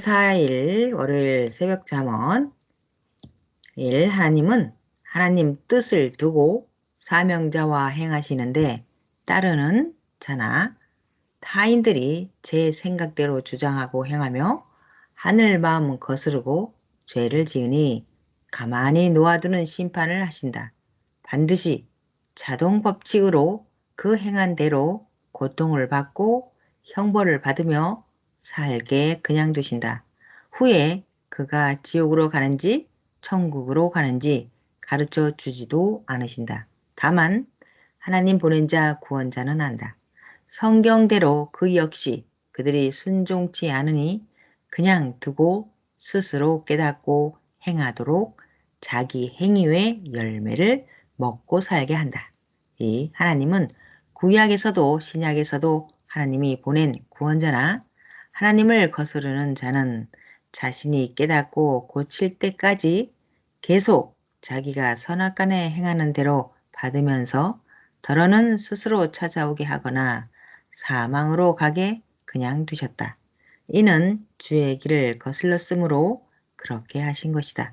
4일 월요일 새벽 잠언 1. 하나님은 하나님 뜻을 두고 사명자와 행하시는데 따르는 자나 타인들이 제 생각대로 주장하고 행하며 하늘 마음은 거스르고 죄를 지으니 가만히 놓아두는 심판을 하신다. 반드시 자동 법칙으로 그 행한 대로 고통을 받고 형벌을 받으며 살게 그냥 두신다. 후에 그가 지옥으로 가는지 천국으로 가는지 가르쳐 주지도 않으신다. 다만 하나님 보낸 자 구원자는 안다. 성경대로 그 역시 그들이 순종치 않으니 그냥 두고 스스로 깨닫고 행하도록 자기 행위의 열매를 먹고 살게 한다. 이 하나님은 구약에서도 신약에서도 하나님이 보낸 구원자나 하나님을 거스르는 자는 자신이 깨닫고 고칠 때까지 계속 자기가 선악간에 행하는 대로 받으면서 더러는 스스로 찾아오게 하거나 사망으로 가게 그냥 두셨다. 이는 주의 길을 거슬렀으므로 그렇게 하신 것이다.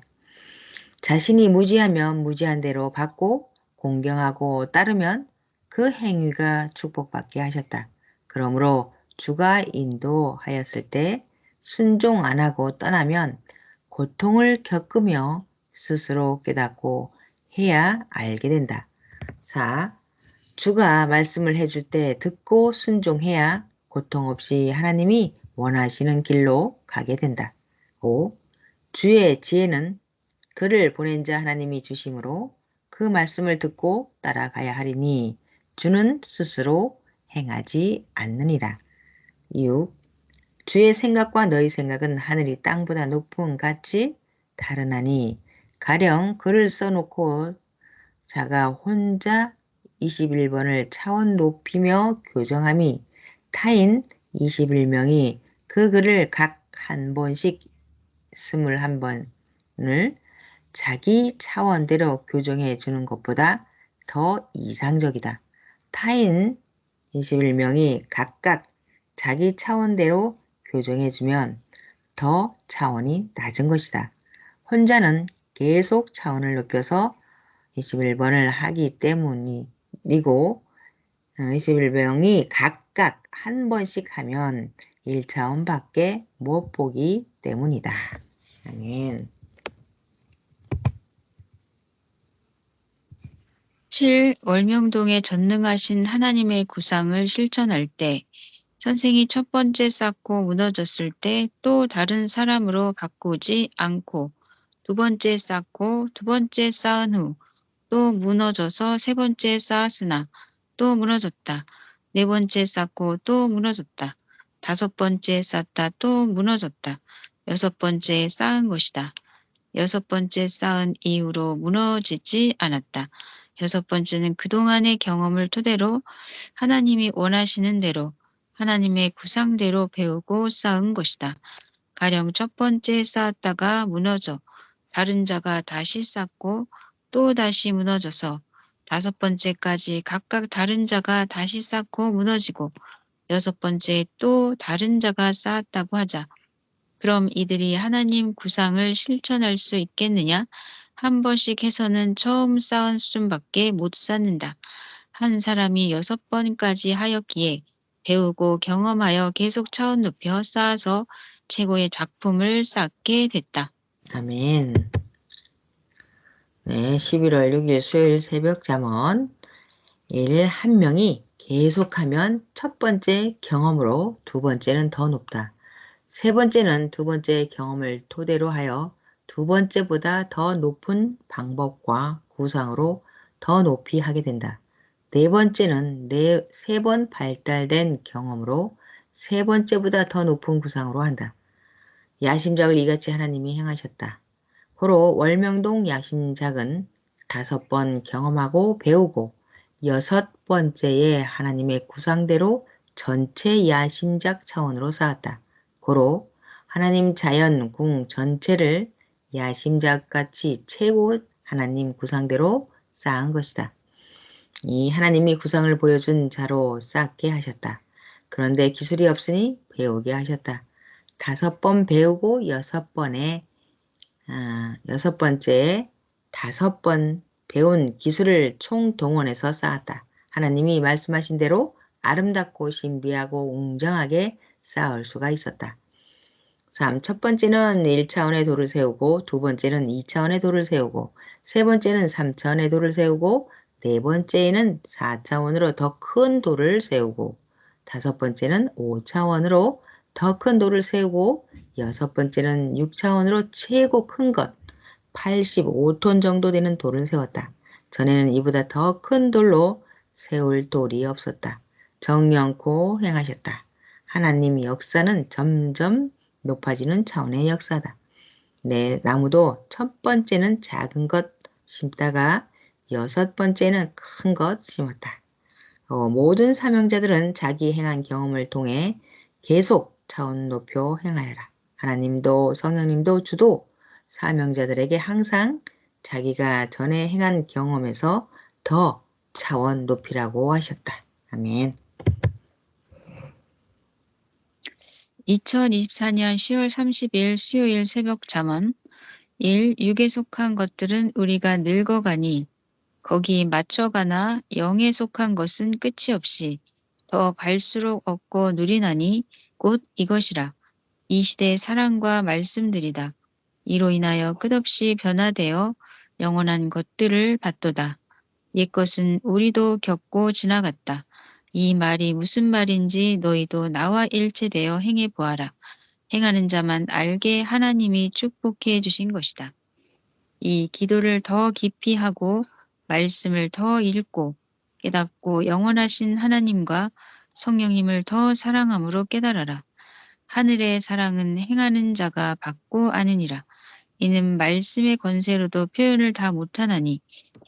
자신이 무지하면 무지한 대로 받고 공경하고 따르면 그 행위가 축복받게 하셨다. 그러므로 주가 인도하였을 때 순종 안 하고 떠나면 고통을 겪으며 스스로 깨닫고 해야 알게 된다. 4. 주가 말씀을 해줄 때 듣고 순종해야 고통 없이 하나님이 원하시는 길로 가게 된다. 5. 주의 지혜는 그를 보낸 자 하나님이 주심으로 그 말씀을 듣고 따라가야 하리니 주는 스스로 행하지 않느니라. 6. 주의 생각과 너희 생각은 하늘이 땅보다 높음 같이 다르나니 가령 글을 써놓고 자가 혼자 21번을 차원 높이며 교정함이 타인 21명이 그 글을 각 한 번씩 21번을 자기 차원대로 교정해 주는 것보다 더 이상적이다. 타인 21명이 각각 자기 차원대로 교정해 주면 더 차원이 낮은 것이다. 혼자는 계속 차원을 높여서 21번을 하기 때문이고 21명이 각각 한 번씩 하면 1차원밖에 못 보기 때문이다. 아멘. 7. 월명동에 전능하신 하나님의 구상을 실천할 때 선생이 첫 번째 쌓고 무너졌을 때 또 다른 사람으로 바꾸지 않고 두 번째 쌓고 두 번째 쌓은 후 또 무너져서 세 번째 쌓았으나 또 무너졌다. 네 번째 쌓고 또 무너졌다. 다섯 번째 쌓다 또 무너졌다. 여섯 번째 쌓은 것이다. 여섯 번째 쌓은 이후로 무너지지 않았다. 여섯 번째는 그동안의 경험을 토대로 하나님이 원하시는 대로 하나님의 구상대로 배우고 쌓은 것이다. 가령 첫 번째 쌓았다가 무너져 다른 자가 다시 쌓고 또 다시 무너져서 다섯 번째까지 각각 다른 자가 다시 쌓고 무너지고 여섯 번째 또 다른 자가 쌓았다고 하자. 그럼 이들이 하나님 구상을 실천할 수 있겠느냐? 한 번씩 해서는 처음 쌓은 수준밖에 못 쌓는다. 한 사람이 6번까지 하였기에 배우고 경험하여 계속 차원 높여 쌓아서 최고의 작품을 쌓게 됐다. 아멘. 네, 11월 6일 수요일 새벽 잠언 1. 한 명이 계속하면 첫 번째 경험으로 두 번째는 더 높다. 세 번째는 두 번째 경험을 토대로 하여 두 번째보다 더 높은 방법과 구상으로 더 높이 하게 된다. 네 번째는 세 번 발달된 경험으로 세 번째보다 더 높은 구상으로 한다. 야심작을 이같이 하나님이 행하셨다. 고로 월명동 야심작은 5번 경험하고 배우고 6번째에 하나님의 구상대로 전체 야심작 차원으로 쌓았다. 고로 하나님 자연 궁 전체를 야심작같이 최고 하나님 구상대로 쌓은 것이다. 이 하나님이 구상을 보여준 자로 쌓게 하셨다. 그런데 기술이 없으니 배우게 하셨다. 5번 배우고 6번째 5번 배운 기술을 총동원해서 쌓았다. 하나님이 말씀하신 대로 아름답고 신비하고 웅장하게 쌓을 수가 있었다. 3. 첫 번째는 1차원의 돌을 세우고, 두 번째는 2차원의 돌을 세우고, 세 번째는 3차원의 돌을 세우고, 네 번째는 4차원으로 더 큰 돌을 세우고, 다섯 번째는 5차원으로 더 큰 돌을 세우고, 여섯 번째는 6차원으로 최고 큰 것, 85톤 정도 되는 돌을 세웠다. 전에는 이보다 더 큰 돌로 세울 돌이 없었다. 정령코 행하셨다. 하나님의 역사는 점점 높아지는 차원의 역사다. 네, 나무도 첫 번째는 작은 것 심다가 여섯 번째는 큰 것 심었다. 모든 사명자들은 자기 행한 경험을 통해 계속 차원 높여 행하여라. 하나님도 성령님도 주도 사명자들에게 항상 자기가 전에 행한 경험에서 더 차원 높이라고 하셨다. 아멘. 2024년 10월 30일 수요일 새벽 잠언 1. 육에 속한 것들은 우리가 늙어가니 거기 맞춰가나 영에 속한 것은 끝이 없이 더 갈수록 얻고 누리나니 곧 이것이라. 이 시대의 사랑과 말씀들이다. 이로 인하여 끝없이 변화되어 영원한 것들을 받도다. 옛것은 우리도 겪고 지나갔다. 이 말이 무슨 말인지 너희도 나와 일체되어 행해 보아라. 행하는 자만 알게 하나님이 축복해 주신 것이다. 이 기도를 더 깊이 하고 말씀을 더 읽고 깨닫고 영원하신 하나님과 성령님을 더 사랑함으로 깨달아라. 하늘의 사랑은 행하는 자가 받고 아느니라. 이는 말씀의 권세로도 표현을 다 못하나니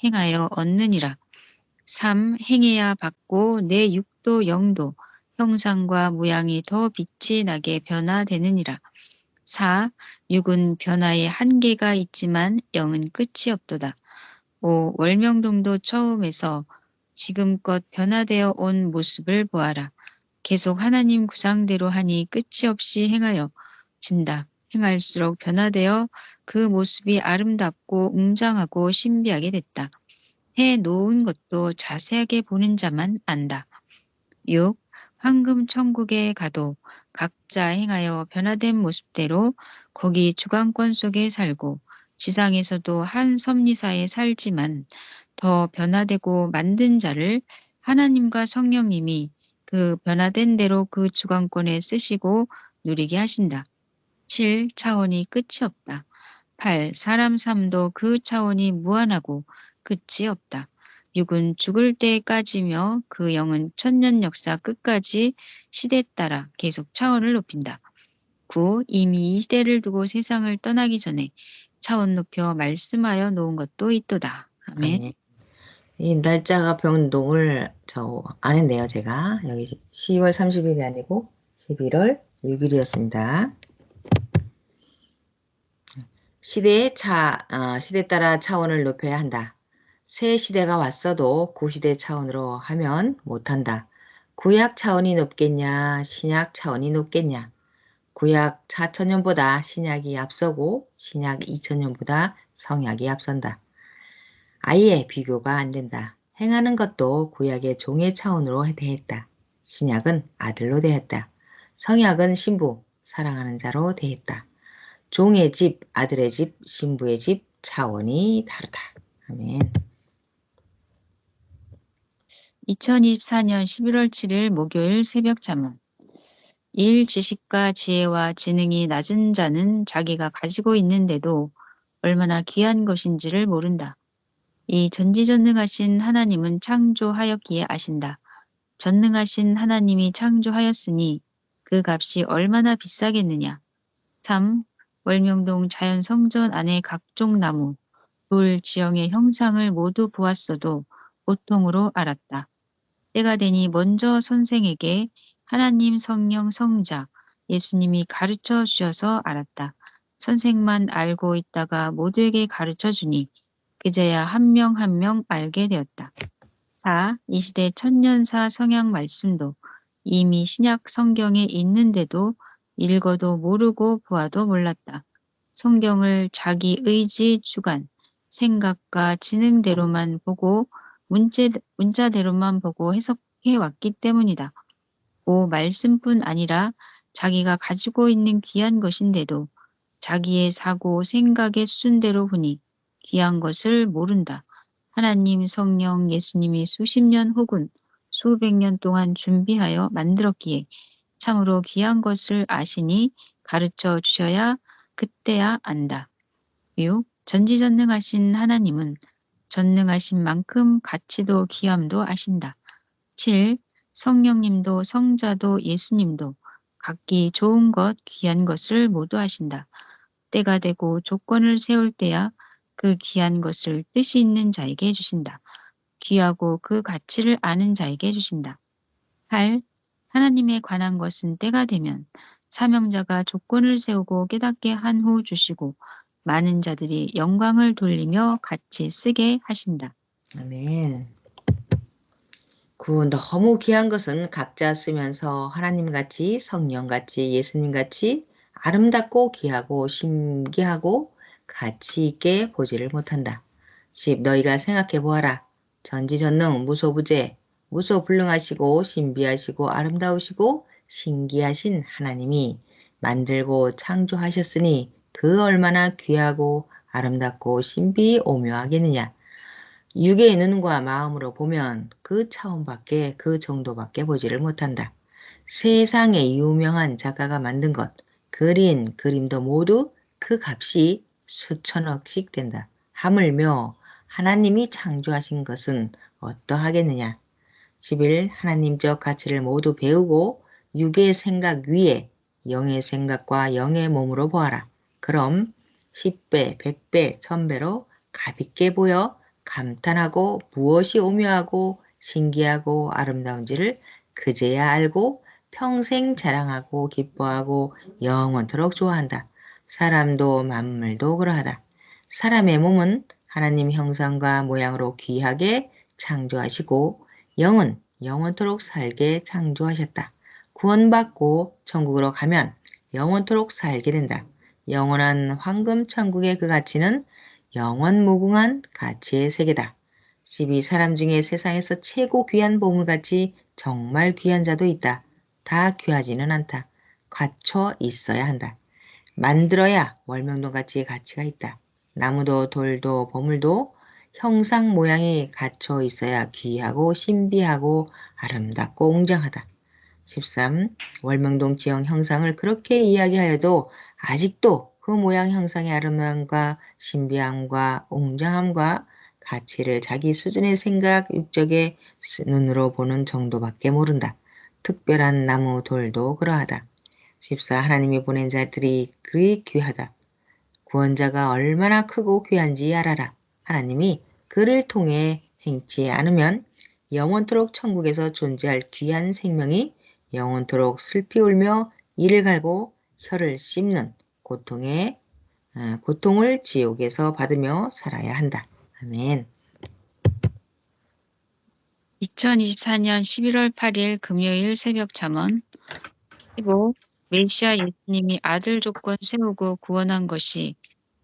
행하여 얻느니라. 3. 행해야 받고 내 육도 영도 형상과 모양이 더 빛이 나게 변화되느니라. 4. 육은 변화에 한계가 있지만 영은 끝이 없도다. 5. 월명동도 처음에서 지금껏 변화되어 온 모습을 보아라. 계속 하나님 구상대로 하니 끝이 없이 행하여 진다. 행할수록 변화되어 그 모습이 아름답고 웅장하고 신비하게 됐다. 해 놓은 것도 자세하게 보는 자만 안다. 6. 황금 천국에 가도 각자 행하여 변화된 모습대로 거기 주관권 속에 살고 지상에서도 한 섭리사에 살지만 더 변화되고 만든 자를 하나님과 성령님이 그 변화된 대로 그 주관권에 쓰시고 누리게 하신다. 7. 차원이 끝이 없다. 8. 사람 삶도 그 차원이 무한하고 끝이 없다. 6은 죽을 때까지며 그 영은 천년 역사 끝까지 시대 따라 계속 차원을 높인다. 9. 이미 이 시대를 두고 세상을 떠나기 전에 차원 높여 말씀하여 놓은 것도 있도다. 아멘. 아멘. 이 날짜가 변동을 안 했네요, 제가. 여기 10월 30일이 아니고 11월 6일이었습니다. 시대 따라 차원을 높여야 한다. 새 시대가 왔어도 구시대 차원으로 하면 못한다. 구약 차원이 높겠냐, 신약 차원이 높겠냐. 구약 4천년보다 신약이 앞서고 신약 2천년보다 성약이 앞선다. 아예 비교가 안 된다. 행하는 것도 구약의 종의 차원으로 대했다. 신약은 아들로 대했다. 성약은 신부, 사랑하는 자로 대했다. 종의 집, 아들의 집, 신부의 집 차원이 다르다. 아멘. 2024년 11월 7일 목요일 새벽 잠언. 일 지식과 지혜와 지능이 낮은 자는 자기가 가지고 있는데도 얼마나 귀한 것인지를 모른다. 이 전지전능하신 하나님은 창조하였기에 아신다. 전능하신 하나님이 창조하였으니 그 값이 얼마나 비싸겠느냐. 3. 월명동 자연성전 안의 각종 나무, 돌, 지형의 형상을 모두 보았어도 보통으로 알았다. 때가 되니 먼저 선생에게 하나님 성령 성자 예수님이 가르쳐 주셔서 알았다. 선생만 알고 있다가 모두에게 가르쳐 주니 그제야 한 명 한 명 알게 되었다. 4. 이 시대 천년사 성약 말씀도 이미 신약 성경에 있는데도 읽어도 모르고 보아도 몰랐다. 성경을 자기 의지 주관, 생각과 지능대로만 보고 문자대로만 보고 해석해 왔기 때문이다. 말씀뿐 아니라 자기가 가지고 있는 귀한 것인데도 자기의 사고, 생각의 수준대로 보니 귀한 것을 모른다. 하나님, 성령, 예수님이 수십 년 혹은 수백 년 동안 준비하여 만들었기에 참으로 귀한 것을 아시니 가르쳐 주셔야 그때야 안다. 6. 전지전능하신 하나님은 전능하신 만큼 가치도 귀함도 아신다. 7. 성령님도 성자도 예수님도 각기 좋은 것, 귀한 것을 모두 아신다. 때가 되고 조건을 세울 때야 그 귀한 것을 뜻이 있는 자에게 주신다. 귀하고 그 가치를 아는 자에게 주신다. 8. 하나님에 관한 것은 때가 되면 사명자가 조건을 세우고 깨닫게 한 후 주시고 많은 자들이 영광을 돌리며 같이 쓰게 하신다. 아멘. 너무 귀한 것은 각자 쓰면서 하나님같이 성령같이 예수님같이 아름답고 귀하고 신기하고 가치 있게 보지를 못한다. 10. 너희가 생각해 보아라. 전지전능 무소부재 무소불능하시고 신비하시고 아름다우시고 신기하신 하나님이 만들고 창조하셨으니 그 얼마나 귀하고 아름답고 신비 오묘하겠느냐. 육의 눈과 마음으로 보면 그 차원밖에 그 정도밖에 보지를 못한다. 세상에 유명한 작가가 만든 것, 그린 그림도 모두 그 값이 수천억씩 된다. 하물며 하나님이 창조하신 것은 어떠하겠느냐. 11. 하나님적 가치를 모두 배우고 육의 생각 위에 영의 생각과 영의 몸으로 보아라. 그럼 10배, 100배, 1000배로 가볍게 보여 감탄하고 무엇이 오묘하고 신기하고 아름다운지를 그제야 알고 평생 자랑하고 기뻐하고 영원토록 좋아한다. 사람도 만물도 그러하다. 사람의 몸은 하나님 형상과 모양으로 귀하게 창조하시고 영은 영원토록 살게 창조하셨다. 구원받고 천국으로 가면 영원토록 살게 된다. 영원한 황금 천국의 그 가치는 영원 무궁한 가치의 세계다. 12. 사람 중에 세상에서 최고 귀한 보물같이 정말 귀한 자도 있다. 다 귀하지는 않다. 갖춰 있어야 한다. 만들어야 월명동같이 가치가 있다. 나무도 돌도 보물도 형상 모양이 갖춰 있어야 귀하고 신비하고 아름답고 웅장하다. 13. 월명동 지형 형상을 그렇게 이야기하여도 아직도 그 모양 형상의 아름다움과 신비함과 웅장함과 가치를 자기 수준의 생각, 육적의 눈으로 보는 정도밖에 모른다. 특별한 나무, 돌도 그러하다. 14. 하나님이 보낸 자들이 그리 귀하다. 구원자가 얼마나 크고 귀한지 알아라. 하나님이 그를 통해 행치 않으면 영원토록 천국에서 존재할 귀한 생명이 영원토록 슬피 울며 이를 갈고 혀를 씹는 고통을 지옥에서 받으며 살아야 한다. 아멘. 2024년 11월 8일 금요일 새벽 잠언 15. 메시아 예수님이 아들 조건 세우고 구원한 것이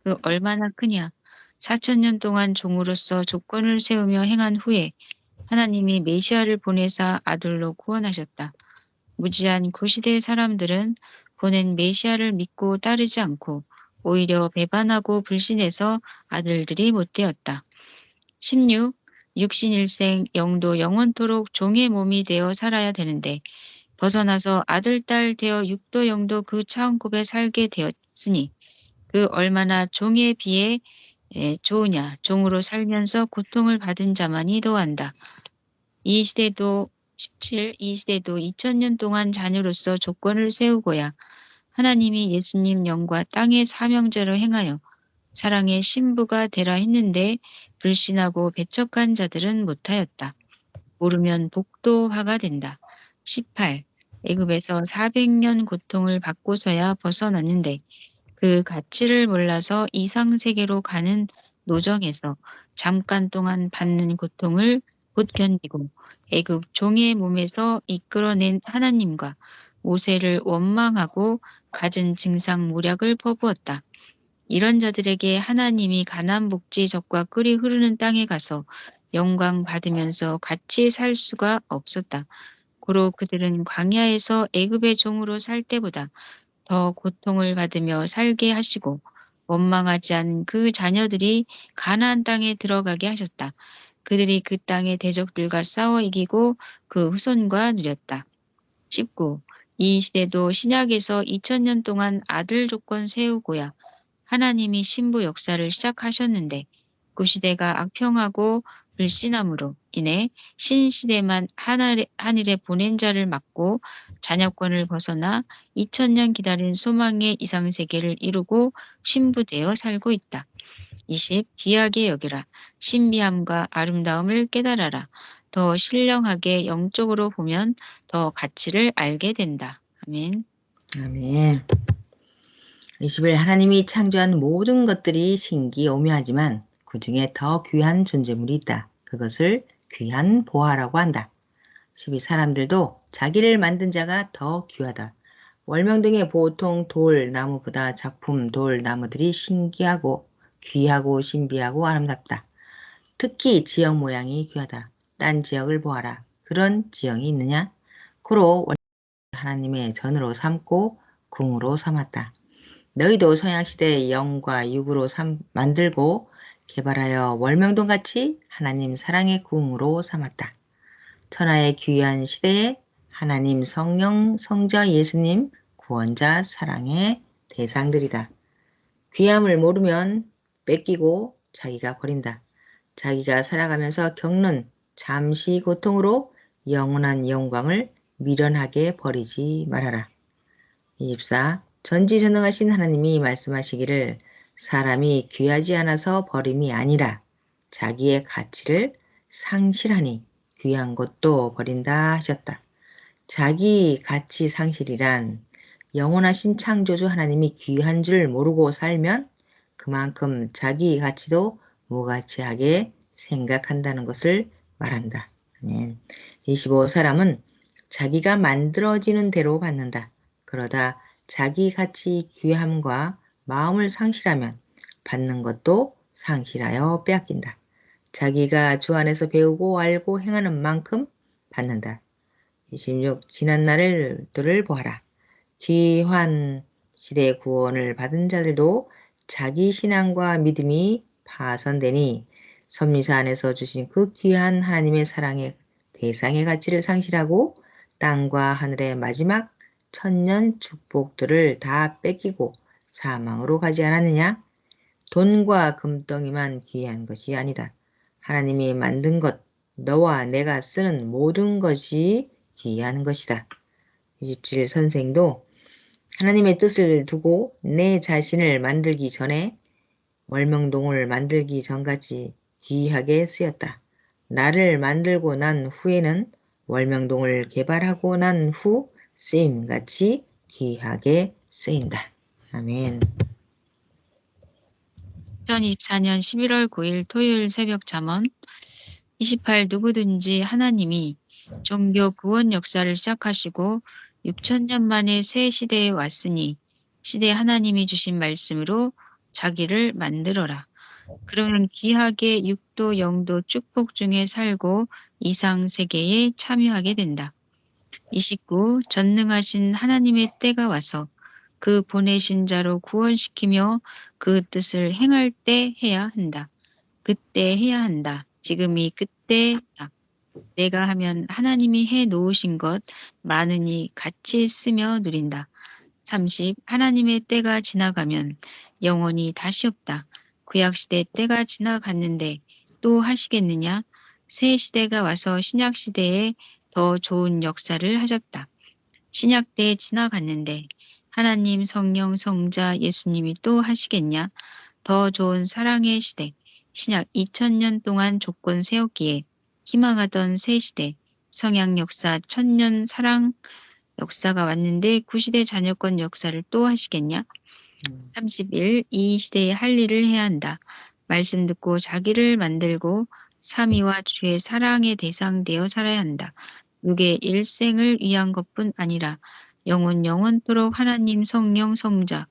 그 얼마나 크냐. 4,000년 동안 종으로서 조건을 세우며 행한 후에 하나님이 메시아를 보내사 아들로 구원하셨다. 무지한 구시대 사람들은 보낸 메시아를 믿고 따르지 않고 오히려 배반하고 불신해서 아들들이 못되었다. 16. 육신일생 영도 영원토록 종의 몸이 되어 살아야 되는데 벗어나서 아들, 딸 되어 육도 영도 그 차원급에 살게 되었으니 그 얼마나 종에 비해 좋으냐. 종으로 살면서 고통을 받은 자만이 더한다. 이 시대도 17. 이 시대도 2000년 동안 자녀로서 조건을 세우고야 하나님이 예수님 영과 땅의 사명자로 행하여 사랑의 신부가 되라 했는데 불신하고 배척한 자들은 못하였다. 모르면 복도화가 된다. 18. 애굽에서 400년 고통을 받고서야 벗어났는데 그 가치를 몰라서 이상세계로 가는 노정에서 잠깐 동안 받는 고통을 못 견디고 애굽 종의 몸에서 이끌어낸 하나님과 모세를 원망하고 갖은 증상모략을 퍼부었다. 이런 자들에게 하나님이 가나안 복지적과 끓이 흐르는 땅에 가서 영광 받으면서 같이 살 수가 없었다. 고로 그들은 광야에서 애굽의 종으로 살 때보다 더 고통을 받으며 살게 하시고 원망하지 않은 그 자녀들이 가나안 땅에 들어가게 하셨다. 그들이 그 땅의 대적들과 싸워 이기고 그 후손과 누렸다. 19. 이 시대도 신약에서 2000년 동안 아들 조건 세우고야 하나님이 신부 역사를 시작하셨는데 그 시대가 악평하고 불신함으로 인해 신시대만 하늘에 보낸 자를 막고 잔여권을 벗어나 2000년 기다린 소망의 이상세계를 이루고 신부되어 살고 있다. 20. 귀하게 여기라. 신비함과 아름다움을 깨달아라. 더 신령하게 영적으로 보면 더 가치를 알게 된다. 아멘. 아멘. 20일 하나님이 창조한 모든 것들이 신기오묘하지만 그 중에 더 귀한 존재물이 있다. 그것을 귀한 보화라고 한다. 12. 사람들도 자기를 만든 자가 더 귀하다. 월명동의 보통 돌, 나무보다 작품 돌, 나무들이 신기하고 귀하고 신비하고 아름답다. 특히 지형 모양이 귀하다. 딴 지역을 보아라. 그런 지형이 있느냐? 고로 하나님의 전으로 삼고 궁으로 삼았다. 너희도 서양시대의 영과 육으로 만들고 개발하여 월명동같이 하나님 사랑의 궁으로 삼았다. 천하의 귀한 시대에 하나님 성령 성자 예수님 구원자 사랑의 대상들이다. 귀함을 모르면 뺏기고 자기가 버린다. 자기가 살아가면서 겪는 잠시 고통으로 영원한 영광을 미련하게 버리지 말아라. 24. 전지전능하신 하나님이 말씀하시기를 사람이 귀하지 않아서 버림이 아니라 자기의 가치를 상실하니 귀한 것도 버린다 하셨다. 자기 가치 상실이란 영원하신 창조주 하나님이 귀한 줄 모르고 살면 그만큼 자기 가치도 무가치하게 생각한다는 것을 말한다. 25. 사람은 자기가 만들어지는 대로 받는다. 그러다 자기 가치 귀함과 마음을 상실하면 받는 것도 상실하여 빼앗긴다. 자기가 주 안에서 배우고 알고 행하는 만큼 받는다. 26. 지난 날들을 보아라. 귀환 시대 구원을 받은 자들도 자기 신앙과 믿음이 파손되니 섭리사 안에서 주신 그 귀한 하나님의 사랑의 대상의 가치를 상실하고 땅과 하늘의 마지막 천년 축복들을 다 뺏기고 사망으로 가지 않았느냐? 돈과 금덩이만 귀한 것이 아니다. 하나님이 만든 것, 너와 내가 쓰는 모든 것이 귀한 것이다. 27. 선생도 하나님의 뜻을 두고 내 자신을 만들기 전에 월명동을 만들기 전까지 귀하게 쓰였다. 나를 만들고 난 후에는 월명동을 개발하고 난 후 쓰임같이 귀하게 쓰인다. 아멘. 2024년 11월 9일 토요일 새벽 잠언 28. 누구든지 하나님이 종교 구원 역사를 시작하시고 6천년 만에 새 시대에 왔으니 시대 하나님이 주신 말씀으로 자기를 만들어라. 그러면 귀하게 육도 영도 축복 중에 살고 이상 세계에 참여하게 된다. 29. 전능하신 하나님의 때가 와서 그 보내신 자로 구원시키며 그 뜻을 행할 때 해야 한다. 그때 해야 한다. 지금이 그때다. 내가 하면 하나님이 해 놓으신 것 많으니 같이 쓰며 누린다. 30. 하나님의 때가 지나가면 영원히 다시 없다. 구약시대 때가 지나갔는데 또 하시겠느냐? 새 시대가 와서 신약시대에 더 좋은 역사를 하셨다. 신약때 지나갔는데 하나님 성령 성자 예수님이 또 하시겠냐? 더 좋은 사랑의 시대, 신약 2000년 동안 조건 세웠기에 희망하던 새 시대, 성약 역사 1000년 사랑 역사가 왔는데 구시대 자녀권 역사를 또 하시겠냐? 31. 이 시대에 할 일을 해야 한다. 말씀 듣고 자기를 만들고 삼위와 주의 사랑의 대상 되어 살아야 한다. 육의 일생을 위한 것뿐 아니라 영원토록 하나님 성령 성자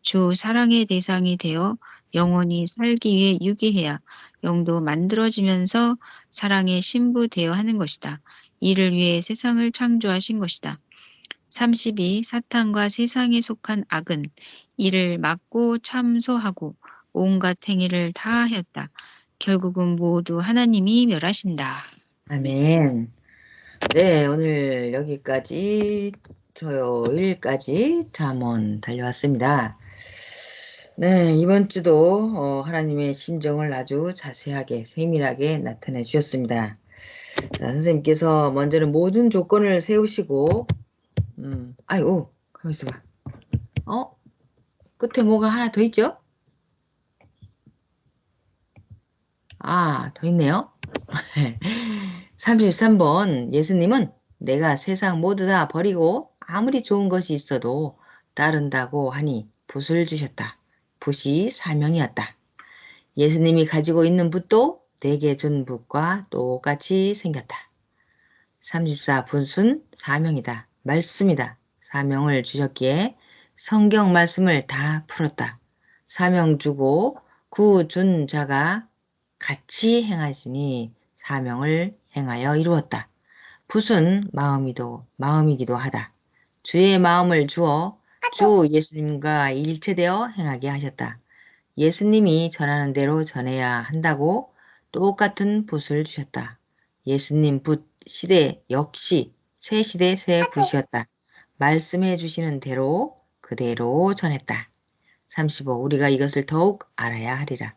주 사랑의 대상이 되어 영원히 살기 위해 유기해야 영도 만들어지면서 사랑의 신부 되어 하는 것이다. 이를 위해 세상을 창조하신 것이다. 32. 사탄과 세상에 속한 악은 이를 막고 참소하고 온갖 행위를 다 하였다. 결국은 모두 하나님이 멸하신다. 아멘. 네, 오늘 여기까지 토요일까지 잠언 달려왔습니다. 네, 이번 주도 하나님의 심정을 아주 자세하게 세밀하게 나타내 주셨습니다. 자, 선생님께서 먼저는 모든 조건을 세우시고 아이고 가만 있어봐. 어? 끝에 뭐가 하나 더 있죠? 아, 더 있네요. 33번 예수님은 내가 세상 모두 다 버리고 아무리 좋은 것이 있어도 따른다고 하니 붓을 주셨다. 붓이 사명이었다. 예수님이 가지고 있는 붓도 내게 준 붓과 똑같이 생겼다. 34. 붓은 사명이다. 말씀이다. 사명을 주셨기에 성경 말씀을 다 풀었다. 사명 주고 구 준 자가 같이 행하시니 사명을 행하여 이루었다. 붓은 마음이기도 하다. 주의 마음을 주어 주 예수님과 일체되어 행하게 하셨다. 예수님이 전하는 대로 전해야 한다고 똑같은 붓을 주셨다. 예수님 붓 시대 역시 새 시대 새 붓이었다. 말씀해 주시는 대로 그대로 전했다. 35. 우리가 이것을 더욱 알아야 하리라.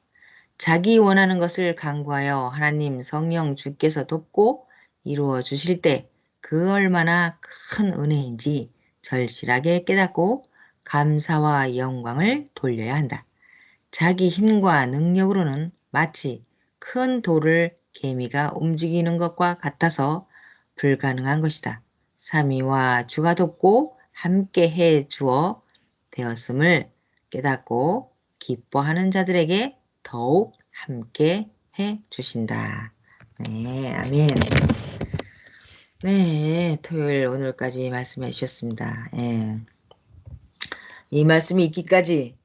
자기 원하는 것을 간구하여 하나님 성령 주께서 돕고 이루어 주실 때 그 얼마나 큰 은혜인지 절실하게 깨닫고 감사와 영광을 돌려야 한다. 자기 힘과 능력으로는 마치 큰 돌을 개미가 움직이는 것과 같아서 불가능한 것이다. 삼위와 주가 돕고 함께 해 주어 되었음을 깨닫고 기뻐하는 자들에게 더욱 함께 해 주신다. 네, 아멘. 네, 토요일 오늘까지 말씀해 주셨습니다. 예. 이 말씀이 있기까지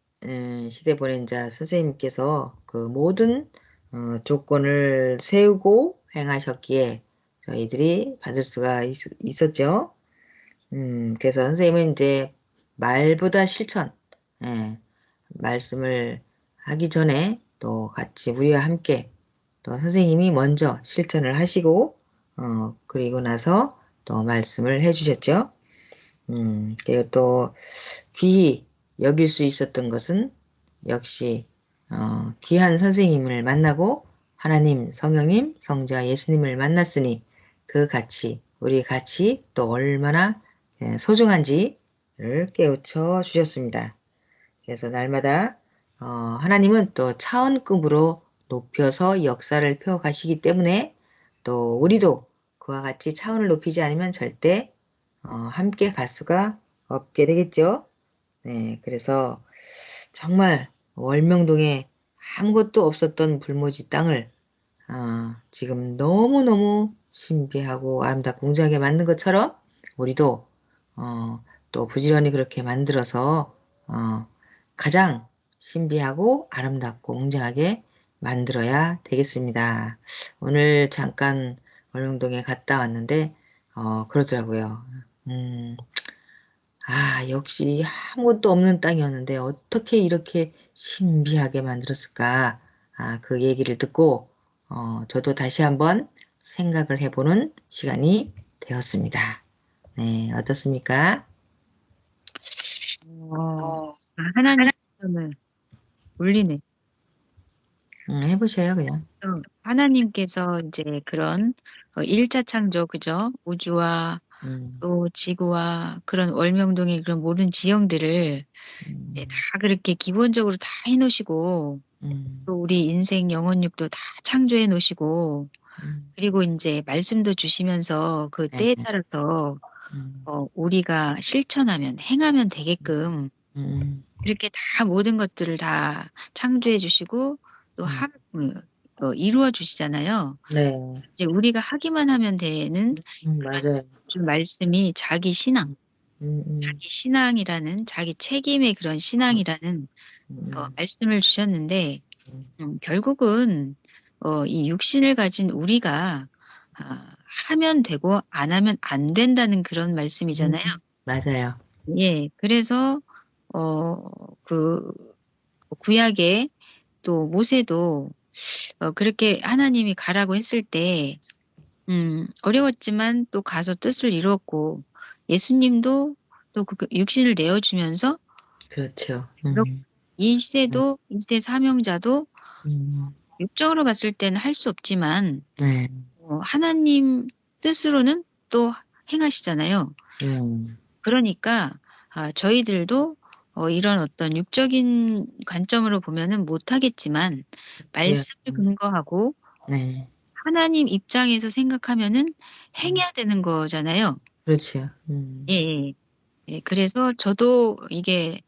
시대 보낸 자 선생님께서 그 모든 조건을 세우고 행하셨기에 저희들이 받을 수가 있었죠. 그래서 선생님은 이제 말보다 실천, 예, 말씀을 하기 전에 또 같이 우리와 함께 또 선생님이 먼저 실천을 하시고 그리고 나서 또 말씀을 해주셨죠. 그리고 또 귀히 여길 수 있었던 것은 역시 귀한 선생님을 만나고 하나님, 성령님, 성자 예수님을 만났으니 그 가치, 우리 가치 또 얼마나 소중한지를 깨우쳐 주셨습니다. 그래서 날마다 하나님은 또 차원급으로 높여서 역사를 펴가시기 때문에 또 우리도 그와 같이 차원을 높이지 않으면 절대 함께 갈 수가 없게 되겠죠. 네, 그래서 정말 월명동에 아무것도 없었던 불모지 땅을 지금 너무너무 신비하고 아름답고 웅장하게 만든 것처럼 우리도 또 부지런히 그렇게 만들어서 가장 신비하고 아름답고 웅장하게 만들어야 되겠습니다. 오늘 잠깐 월명동에 갔다 왔는데 그러더라고요. 역시 아무것도 없는 땅이었는데 어떻게 이렇게 신비하게 만들었을까? 그 얘기를 듣고 저도 다시 한번 생각을 해보는 시간이 되었습니다. 네, 어떻습니까? 하나님께서는 울리네. 해보셔요, 그냥. 그래서 하나님께서 이제 그런 1차 창조, 그죠? 우주와 음, 또 지구와 그런 월명동의 그런 모든 지형들을 이제 음, 다 그렇게 기본적으로 다 해놓으시고 음, 또 우리 인생 영혼육도 다 창조해 놓으시고 그리고 이제 말씀도 주시면서 그 네, 때에 따라서 음, 우리가 실천하면 행하면 되게끔 음, 이렇게 다 모든 것들을 다 창조해 주시고 또 음, 이루어 주시잖아요. 네, 이제 우리가 하기만 하면 되는 그런 맞아요. 주 말씀이 자기 신앙. 음, 자기 신앙이라는 자기 책임의 그런 음, 신앙이라는 음, 말씀을 주셨는데 음, 결국은 이 육신을 가진 우리가 하면 되고 안 하면 안 된다는 그런 말씀이잖아요. 맞아요. 예. 그래서 그 구약에 또 모세도 그렇게 하나님이 가라고 했을 때 어려웠지만 또 가서 뜻을 이루었고 예수님도 또 그 육신을 내어 주면서 그렇죠. 이렇게 이 시대도 이 시대 사명자도 음, 육적으로 봤을 때는 할 수 없지만 네, 하나님 뜻으로는 또 행하시잖아요. 음, 그러니까 저희들도 이런 어떤 육적인 관점으로 보면은 못하겠지만 네, 말씀을 근거하고 네, 하나님 입장에서 생각하면은 음, 행해야 되는 거잖아요. 그렇죠. 예예. 예. 그래서 저도 이게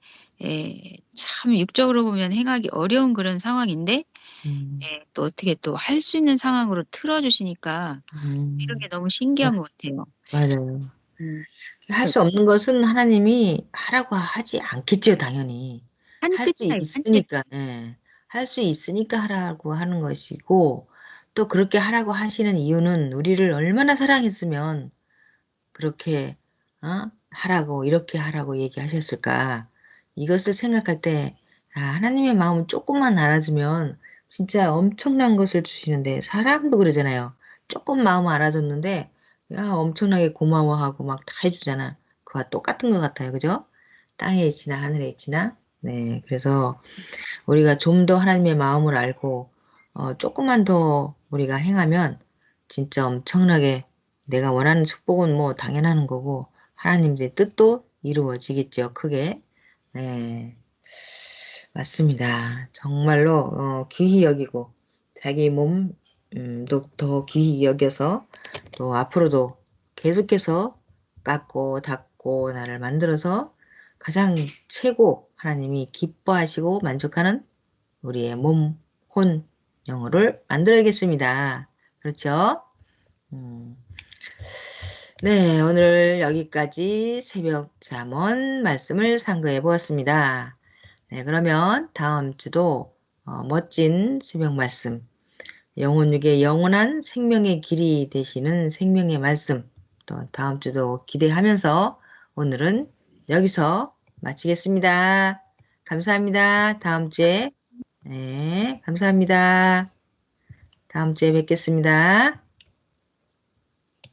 참 육적으로 보면 행하기 어려운 그런 상황인데 음, 예 또 어떻게 또 할 수 있는 상황으로 틀어 주시니까 이런 게 음, 너무 신기한 것 같아요. 맞아요. 음. 할 그 수 없는 것은 하나님이 하라고 하지 않겠죠, 당연히. 한 할 끗 수 차이, 한 끗. 있으니까, 예. 할 수 있으니까 하라고 하는 것이고, 또 그렇게 하라고 하시는 이유는 우리를 얼마나 사랑했으면 그렇게, 하라고, 이렇게 하라고 얘기하셨을까. 이것을 생각할 때, 하나님의 마음을 조금만 알아주면 진짜 엄청난 것을 주시는데, 사람도 그러잖아요. 조금 마음 알아줬는데, 엄청나게 고마워하고 막 다 해주잖아. 그와 똑같은 것 같아요. 그죠? 땅에 있지나 하늘에 있지나. 네. 그래서 우리가 좀 더 하나님의 마음을 알고, 조금만 더 우리가 행하면 진짜 엄청나게 내가 원하는 축복은 뭐 당연한 거고, 하나님의 뜻도 이루어지겠죠. 크게. 네. 맞습니다. 정말로, 귀히 여기고, 자기 몸, 더 귀히 여겨서, 또 앞으로도 계속해서 깎고 닦고 나를 만들어서 가장 최고 하나님이 기뻐하시고 만족하는 우리의 몸, 혼, 영혼을 만들어야겠습니다. 그렇죠? 음, 네, 오늘 여기까지 새벽 잠언 말씀을 상고해 보았습니다. 네, 그러면 다음 주도 멋진 새벽 말씀, 영혼 육의 영원한 생명의 길이 되시는 생명의 말씀, 또 다음 주도 기대하면서 오늘은 여기서 마치겠습니다. 감사합니다. 다음 주에, 네, 감사합니다. 다음 주에 뵙겠습니다.